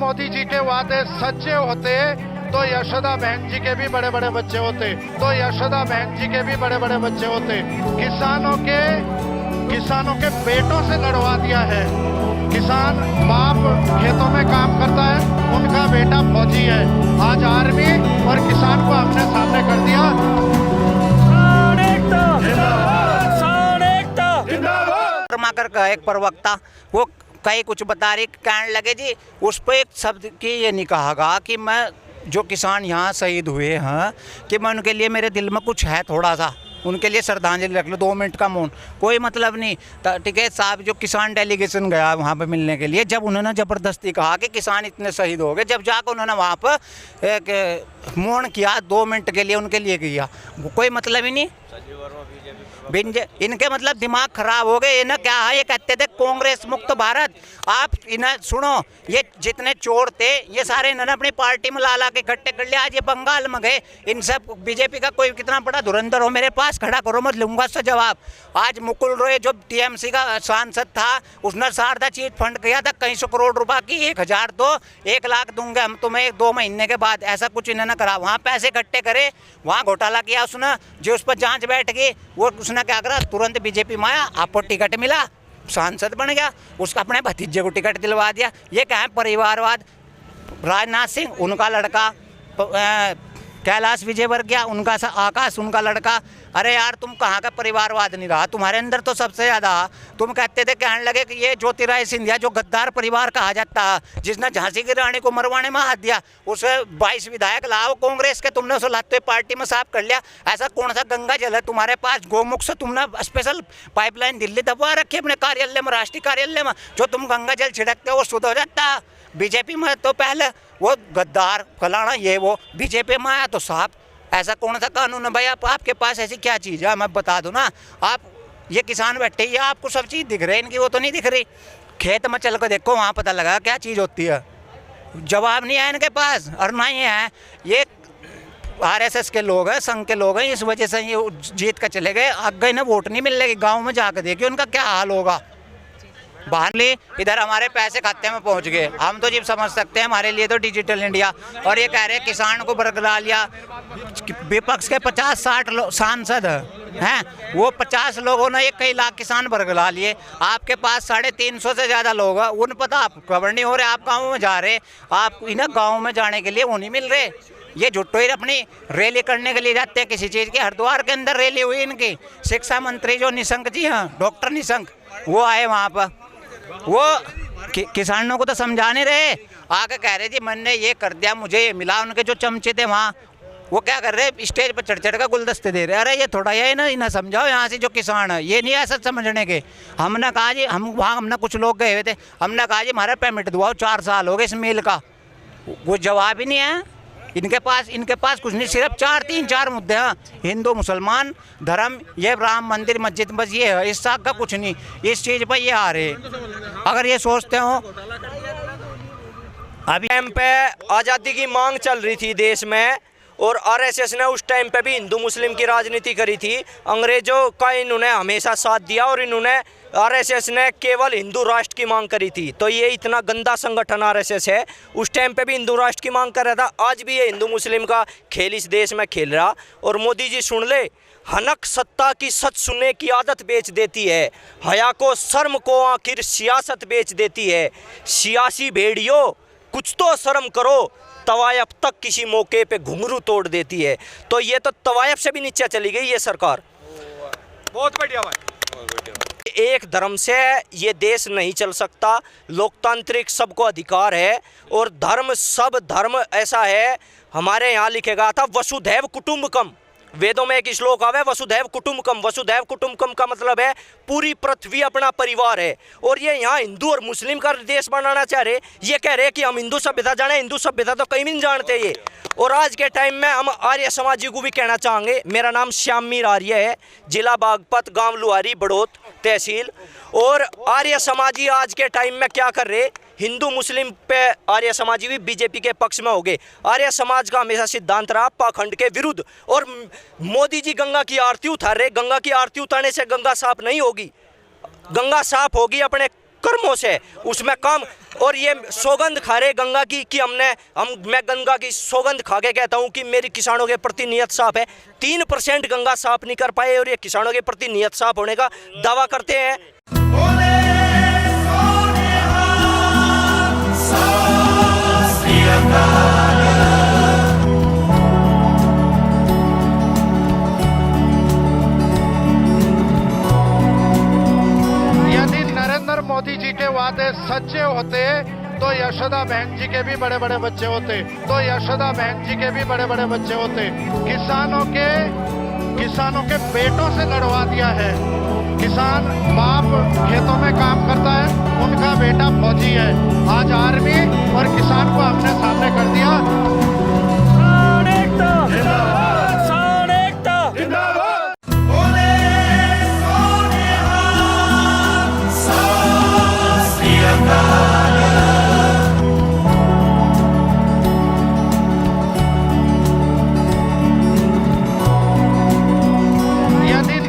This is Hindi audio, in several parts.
मोदी जी के वादे सच्चे होते तो यशोदा बहन जी के भी बड़े बड़े बच्चे होते, तो यशोदा बहन जी के भी बड़े बड़े बच्चे होते। किसानों के बेटों से लड़वा दिया है। किसान बाप खेतों में काम करता है, उनका बेटा फौजी है। आज आर्मी और किसान को हमने सामने कर दिया। का एक प्रवक्ता वो कई कुछ बता रही, कहने लगे जी उस पर एक शब्द की ये नहीं कहा कि मैं जो किसान यहाँ शहीद हुए हैं कि मैं उनके लिए मेरे दिल में कुछ है, थोड़ा सा उनके लिए श्रद्धांजलि रख लो, 2 मिनट का मौन, कोई मतलब नहीं। टिकैत साहब जो किसान डेलीगेशन गया वहाँ पे मिलने के लिए, जब उन्होंने ज़बरदस्ती कहा कि किसान इतने शहीद हो गए, जब जाकर उन्होंने वहाँ पर एक मौन किया 2 मिनट के लिए उनके लिए किया, कोई मतलब ही नहीं। इनके मतलब दिमाग खराब हो गए। इन्हें क्या है, ये कहते थे कांग्रेस मुक्त भारत। आप इन्हें सुनो, ये जितने चोर थे ये सारे इन्होंने अपनी पार्टी में ला के इकट्ठे कर लिया। आज ये बंगाल में गए, इन सब बीजेपी का कोई कितना बड़ा धुरंधर हो मेरे पास खड़ा करो, मैं लूंगा उससे जवाब। आज मुकुल रॉय जो टीएमसी का सांसद था, उसने शारदा चीट फंड किया था कई 100 करोड़ रुपए की, 1000 दो 1 लाख दूंगा हम तुम्हें 2 महीने के बाद, ऐसा कुछ इन्होंने करा। वहाँ पैसे इकट्ठे करे, वहाँ घोटाला किया उसने, जो उस पर जांच बैठ गई, वो उसने क्या करा, तुरंत बीजेपी में आया, आपको टिकट मिला, सांसद बन गया, उसका अपने भतीजे को टिकट दिलवा दिया। ये क्या है परिवारवाद। राजनाथ सिंह उनका लड़का, कैलाश विजयवर्गीय उनका आकाश उनका लड़का। अरे यार तुम कहाँ का परिवारवाद नहीं रहा तुम्हारे अंदर तो सबसे ज़्यादा। तुम कहते थे, कहने लगे कि ये ज्योतिराय सिंधिया जो गद्दार परिवार कहा जाता है, जिसने झांसी की रानी को मरवाने में हाथ दिया, उसे 22 विधायक लाओ कांग्रेस के, तुमने उसे लाते पार्टी में साफ कर लिया। ऐसा कौन सा गंगा जल है तुम्हारे पास, गोमुख से तुमने स्पेशल पाइपलाइन दिल्ली दबवा रखी अपने कार्यालय में, राष्ट्रीय कार्यालय में, जो तुम गंगा जल छिड़कते हो वो शुद्ध हो जाता। बीजेपी में तो पहले वो गद्दार फलाना ये वो, बीजेपी में आया तो साफ। ऐसा कौन सा कानून है भाई, आपके पास ऐसी क्या चीज़ है, मैं बता दूं ना। आप ये किसान बैठे ही आपको सब चीज़ दिख रही है, इनकी वो तो नहीं दिख रही। खेत में चल कर देखो, वहाँ पता लगा क्या चीज़ होती है। जवाब नहीं है इनके पास, और ना ही है ये आरएसएस के लोग हैं, संघ के लोग हैं, इस वजह से ये जीत कर चले गए। आगे इन्हें वोट नहीं मिल रही, गाँव में जाकर देखिए उनका क्या हाल होगा। बाहर ले इधर हमारे पैसे खाते में पहुंच गए, हम तो जी समझ सकते हैं, हमारे लिए तो डिजिटल इंडिया। और ये कह रहे हैं किसान को बरगला लिया। विपक्ष के 50-60 सांसद हैं, वो 50 लोगों ने 1 लाख किसान बरगला लिए। आपके पास 350 से ज़्यादा लोग हैं, उन पता आप खबर नहीं हो रहे, आप गाँव में जा रहे, आप इन्हें गाँव में जाने के लिए वो नहीं मिल रहे। ये झुट्टो ही अपनी रैली करने के लिए जाते हैं किसी चीज़ की। हरिद्वार के अंदर रैली हुई इनकी, शिक्षा मंत्री जो निशंक जी हैं, डॉक्टर निशंक, वो आए वहाँ पर, वो किसानों को तो समझा नहीं रहे, आके कह रहे जी मैंने ये कर दिया, मुझे ये मिला। उनके जो चमचे थे वहाँ, वो क्या कर रहे, स्टेज पर चढ़ कर गुलदस्ते दे रहे। अरे ये थोड़ा ये ना इन्हें समझाओ, यहाँ से जो किसान है ये नहीं ऐसा समझने के। हमने कहा जी, हमने कुछ लोग गए हुए थे, हमने कहा जी हमारा पेमेंट दुआओ, 4 साल हो गए इस मेल का, वो जवाब ही नहीं है इनके पास कुछ नहीं। सिर्फ 3-4 मुद्दे हैं, हिंदू मुसलमान धर्म, ये राम मंदिर मस्जिद, बस ये है, इस साथ का कुछ नहीं। इस चीज़ पर ये आ रहे, अगर ये सोचते हो। अभी टाइम पे आज़ादी की मांग चल रही थी देश में, और आरएसएस ने उस टाइम पे भी हिंदू मुस्लिम की राजनीति करी थी। अंग्रेज़ों का इन्होंने हमेशा साथ दिया, और इन्होंने आरएसएस ने केवल हिंदू राष्ट्र की मांग करी थी। तो ये इतना गंदा संगठन आरएसएस है, उस टाइम पे भी हिंदू राष्ट्र की मांग कर रहा था, आज भी ये हिंदू मुस्लिम का खेल इस देश में खेल रहा। और मोदी जी सुन ले, हनक सत्ता की सच सुनने की आदत बेच देती है, हया को शर्म को आखिर सियासत बेच देती है। सियासी भेड़ियों कुछ तो शर्म करो, तवायफ तक किसी मौके पे घुंघरू तोड़ देती है। तो ये तो तवायफ से भी नीचे चली गई ये सरकार। बहुत बढ़िया भाई। एक धर्म से ये देश नहीं चल सकता, लोकतांत्रिक सबको अधिकार है, और धर्म सब धर्म ऐसा है। हमारे यहाँ लिखेगा था वसुधैव कुटुंबकम, वेदों में एक श्लोक आवे वसुधैव कुटुंबकम। वसुधैव कुटुंबकम का मतलब है पूरी पृथ्वी अपना परिवार है। और ये यहाँ हिंदू और मुस्लिम का देश बनाना चाह रहे, ये कह रहे कि हम हिंदू सभ्यता जाने, हिंदू सभ्यता तो कहीं भी नहीं जानते ये। और आज के टाइम में हम आर्य समाजी को भी कहना चाहेंगे, मेरा नाम श्यामीर आर्य है, जिला बागपत, गांव लुहारी, बड़ौत तहसील। और आर्य समाजी आज के टाइम में क्या कर रहे, हिंदू मुस्लिम पे आर्य समाजी भी बीजेपी के पक्ष में हो गए। आर्य समाज का हमेशा सिद्धांत रहा पाखंड के विरुद्ध। और मोदी जी गंगा की आरती उतार रहे, गंगा की आरती उतारने से गंगा साफ नहीं होगी, गंगा साफ होगी अपने कर्मों से उसमें काम। और ये सौगंध खा रहे गंगा की कि मैं गंगा की सौगंध खा के कहता हूँ कि मेरी किसानों के प्रति नियत साफ है। 3% गंगा साफ नहीं कर पाए और ये किसानों के प्रति नियत साफ होने का दावा करते हैं। यदि नरेंद्र मोदी जी के वादे सच्चे होते तो यशोदा बहन जी के भी बड़े बड़े बच्चे होते, तो यशोदा बहन जी के भी बड़े बड़े बच्चे होते। किसानों के बेटों से लड़वा दिया है। किसान बाप खेतों में काम करता है, उनका बेटा फौजी है। आज आर्मी और किसान को हमने सामने कर दिया।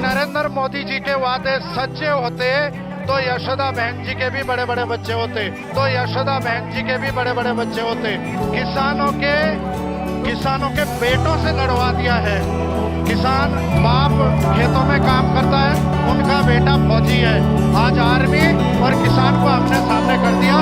नरेंद्र मोदी जी के वादे सच्चे होते तो यशोदा बहन जी के भी बड़े बड़े बच्चे होते, तो यशोदा बहन जी के भी बड़े बड़े बच्चे होते। किसानों के बेटों से लड़वा दिया है। किसान बाप खेतों में काम करता है, उनका बेटा फौजी है। आज आर्मी और किसान को हमने सामने कर दिया।